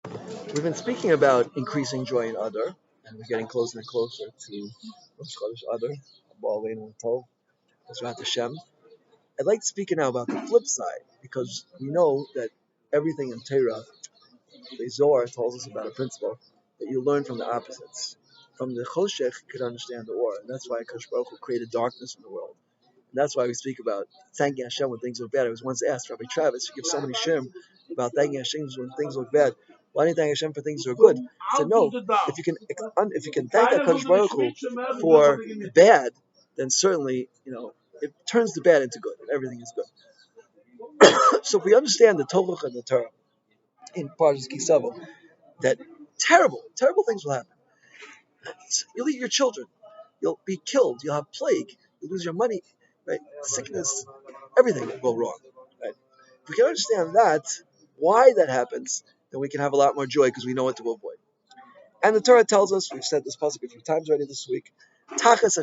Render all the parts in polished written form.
We've been speaking about increasing joy in Adar, and we're getting closer and closer to Rosh Chodesh Adar, Abba Aleinu Tov, Bezrat Hashem. I'd like to speak now about the flip side, because we know that everything in Torah, the Zohar tells us about a principle that you learn from the opposites. From the Choshech, you could understand the Or, and that's why Kadosh Baruch Hu created darkness in the world. And that's why we speak about thanking Hashem when things look bad. I was once asked, Rabbi Travis, you give so many shim about thanking Hashem when things look bad. Why do you thank Hashem for things that are good? I said, no. If you can thank HaKadosh Baruch Hu for bad, then certainly, it turns the bad into good. Everything is good. So if we understand the Tovuch and the Torah in Parshas Kisavo, that terrible, terrible things will happen. You'll eat your children. You'll be killed. You'll have plague. You'll lose your money. Right? Sickness. Everything will go wrong. Right? If we can understand that, why that happens, then we can have a lot more joy because we know what to avoid. And the Torah tells us, we've said this pasuk a few times already this week, because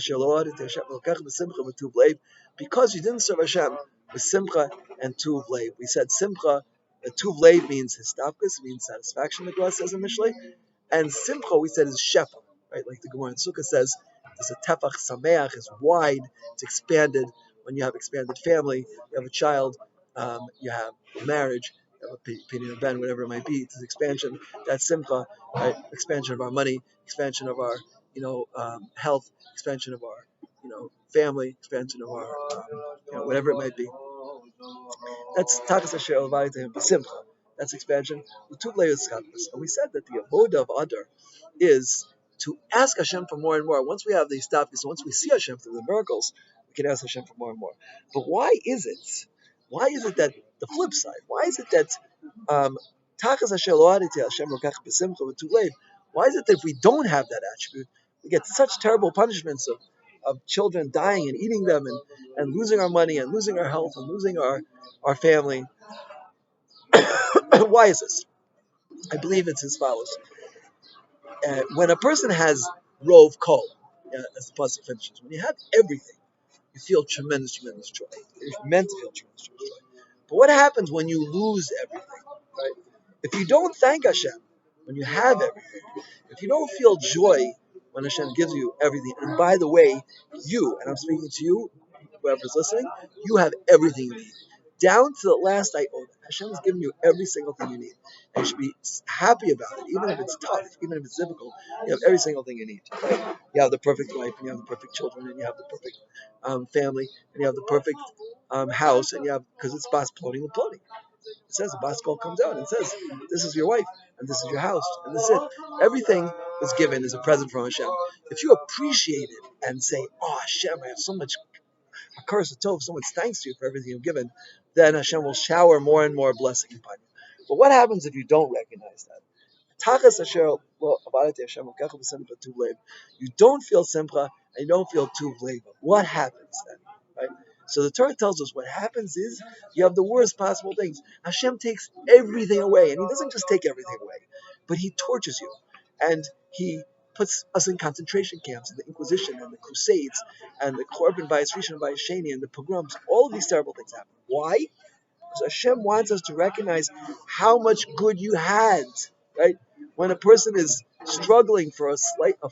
you didn't serve Hashem with simcha and tuv leiv. We said simcha, tuv leiv means histafkus, means satisfaction, the Gemara says in Mishlei, and simcha we said is shefa, right? Like the Gemara in Sukkah says, there's a tefach sameach, it's wide, it's expanded. When you have expanded family, you have a child, you have a marriage, you have a opinion of Ben, whatever it might be. It's an expansion. That's simcha, right? Expansion of our money, expansion of our, health, expansion of our, family, expansion of our, whatever it might be. That's takas asher elvayim b'simcha. That's expansion. And we said that the abode of Adar is to ask Hashem for more and more. Once we have these stuff, once we see Hashem through the miracles, we can ask Hashem for more and more. But why is it? Why is it that the flip side? Why is it that takas asher lo aditi Hashem lokach b'simcha v'tuv? Why is it that if we don't have that attribute, we get such terrible punishments of children dying and eating them and losing our money and losing our health and losing our family? Why is this? I believe it's as follows. When a person has rov kol, as the pasuk finishes, when you have everything, you feel tremendous, tremendous joy. You're meant to feel tremendous, tremendous joy. But what happens when you lose everything? Right? If you don't thank Hashem when you have everything, if you don't feel joy when Hashem gives you everything, and by the way, and I'm speaking to you, whoever's listening, you have everything you need. Down to the last iota. Hashem has given you every single thing you need. And you should be happy about it, even if it's tough, even if it's difficult. You have every single thing you need. Right? You have the perfect wife, and you have the perfect children, and you have the perfect family, and you have the perfect house, and you have, because it's bas ploni u'ploni. It says the bas kol comes out and says, this is your wife, and this is your house, and this is it. Everything is given as a present from Hashem. If you appreciate it and say, oh Hashem, I have so much Hakaras Tov, so much thanks to you for everything you've given, then Hashem will shower more and more blessing upon you. But what happens if you don't recognize that? You don't feel simcha and you don't feel tuv leiv. What happens then? Right? So the Torah tells us what happens is you have the worst possible things. Hashem takes everything away, and He doesn't just take everything away, but He tortures you, and He puts us in concentration camps, and the Inquisition, and the Crusades, and the Korban Bayis Rishon and Bayis Sheni, and the Pogroms. All of these terrible things happen. Why? Because Hashem wants us to recognize how much good you had, right? When a person is struggling for a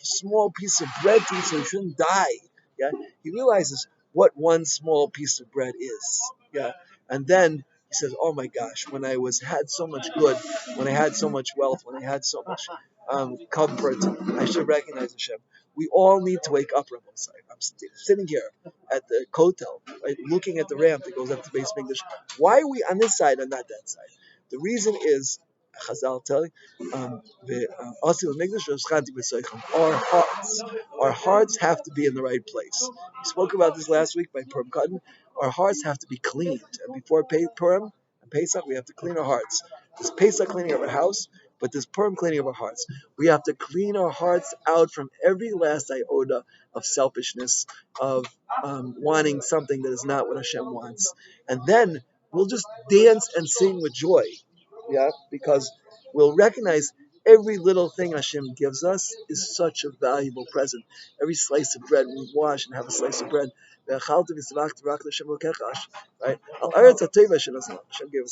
small piece of bread to eat so he shouldn't die, yeah, he realizes what one small piece of bread is, yeah, and then he says, "Oh my gosh, when I had so much good, when I had so much wealth, when I had so much comfort, I should recognize Hashem." We all need to wake up, Rabbi Sai. I'm sitting here at the kotel, right, looking at the ramp that goes up to Beis Mikdash. Why are we on this side and not that side? The reason is, Chazal tell our hearts have to be in the right place. We spoke about this last week by Purim Cotton. Our hearts have to be cleaned, and before Purim and Pesach, we have to clean our hearts. There's Pesach cleaning of our house, but there's Purim cleaning of our hearts. We have to clean our hearts out from every last iota of selfishness, of wanting something that is not what Hashem wants, and then we'll just dance and sing with joy. Yeah, because we'll recognize every little thing Hashem gives us is such a valuable present. Every slice of bread, we wash and have a slice of bread. Right? Hashem gave us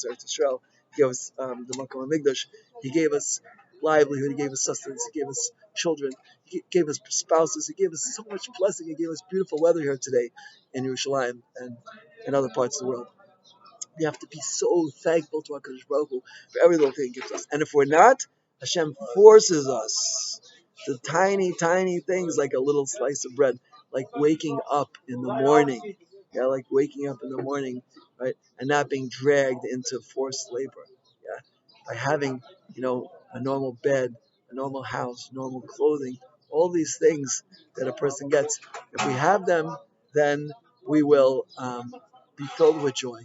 Eretz Yisrael. He gave us the Makom HaMikdash. He gave us livelihood. He gave us sustenance. He gave us children. He gave us spouses. He gave us so much blessing. He gave us beautiful weather here today in Yerushalayim and in other parts of the world. We have to be so thankful to HaKadosh Baruch Hu for every little thing He gives us. And if we're not, Hashem forces us to tiny, tiny things like a little slice of bread, like waking up in the morning. Yeah, like waking up in the morning, right? And not being dragged into forced labor. Yeah. By having, a normal bed, a normal house, normal clothing, all these things that a person gets. If we have them, then we will be filled with joy.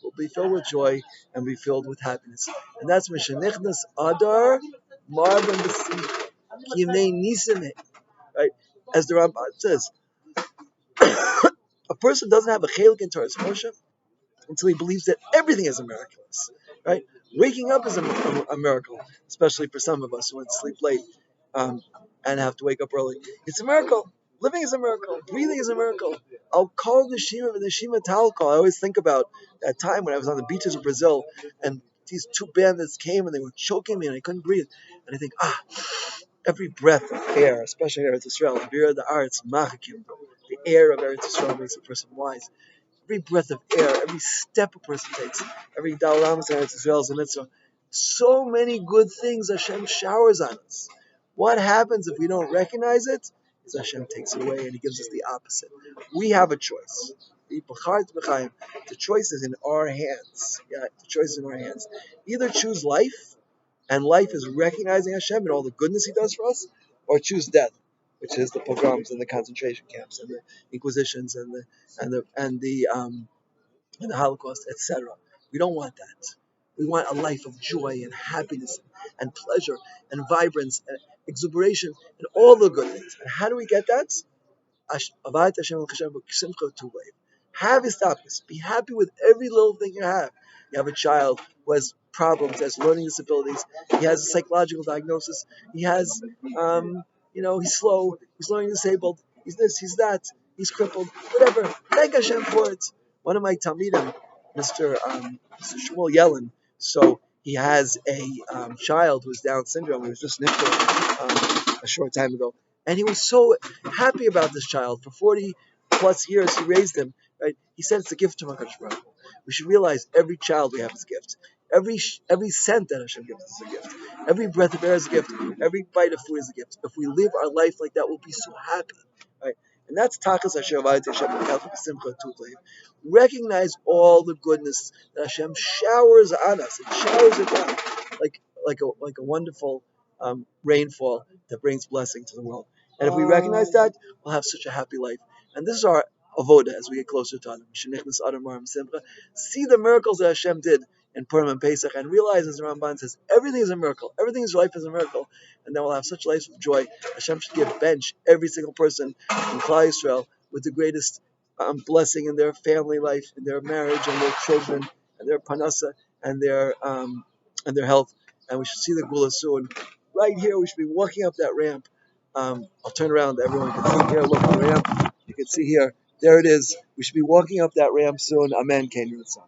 We'll be filled with joy and be filled with happiness. And that's Mishanichnas Adar Marban B'Simcha. Yimei Nisim, right? As the Ramban says, a person doesn't have a chelik in Torah's Moshe until he believes that everything is a miraculous, right? Waking up is a miracle, especially for some of us who want to sleep late and have to wake up early. It's a miracle. Living is a miracle. Breathing is a miracle. I'll call Neshima and Neshima Talcall. I always think about that time when I was on the beaches of Brazil and these two bandits came and they were choking me and I couldn't breathe. And I think, every breath of air, especially in Eretz Yisrael, the air of Eretz Yisrael makes a person wise. Every breath of air, every step a person takes, every dalamas in Eretz Yisrael is a mitzvah. So many good things Hashem showers on us. What happens if we don't recognize it? Is Hashem takes it away and He gives us the opposite. We have a choice. The choice is in our hands. Yeah, the choice is in our hands. Either choose life, and life is recognizing Hashem and all the goodness He does for us, or choose death, which is the pogroms and the concentration camps and the Inquisitions and the Holocaust, etc. We don't want that. We want a life of joy and happiness and pleasure and vibrance and exuberation and all the good things. And how do we get that? Have istapis. Be happy with every little thing you have. You have a child who has problems, has learning disabilities. He has a psychological diagnosis. He has, he's slow. He's learning disabled. He's this. He's that. He's crippled. Whatever. Thank Hashem for it. One of my talmidim, Mr. Shmuel Yellen. So he has a child who's Down syndrome. He was just nifted a short time ago. And he was so happy about this child. For 40 plus years, he raised him. Right? He said it's a gift from HaKadosh Baruch Hu. We should realize every child we have is a gift. Every cent that Hashem gives us is a gift. Every breath of air is a gift. Every bite of food is a gift. If we live our life like that, we'll be so happy. Right? And that's Takas Hashem Simcha Tuchlev. Recognize all the goodness that Hashem showers on us. It showers it down like a wonderful rainfall that brings blessing to the world. And if we recognize that, we'll have such a happy life. And this is our abode as we get closer to Adam. See the miracles that Hashem did in Purim and Pesach and realize, as the Ramban says, everything is a miracle. Everything in life is a miracle. And then we'll have such lives of joy. Hashem should give bench every single person in Klal Yisrael with the greatest blessing in their family life, in their marriage, and their children, and their panasa, and their health. And we should see the Gula soon. Right here, we should be walking up that ramp. I'll turn around. Everyone can see here. Look at the ramp. You can see here. There it is. We should be walking up that ramp soon. Amen. Ken Yitzhak.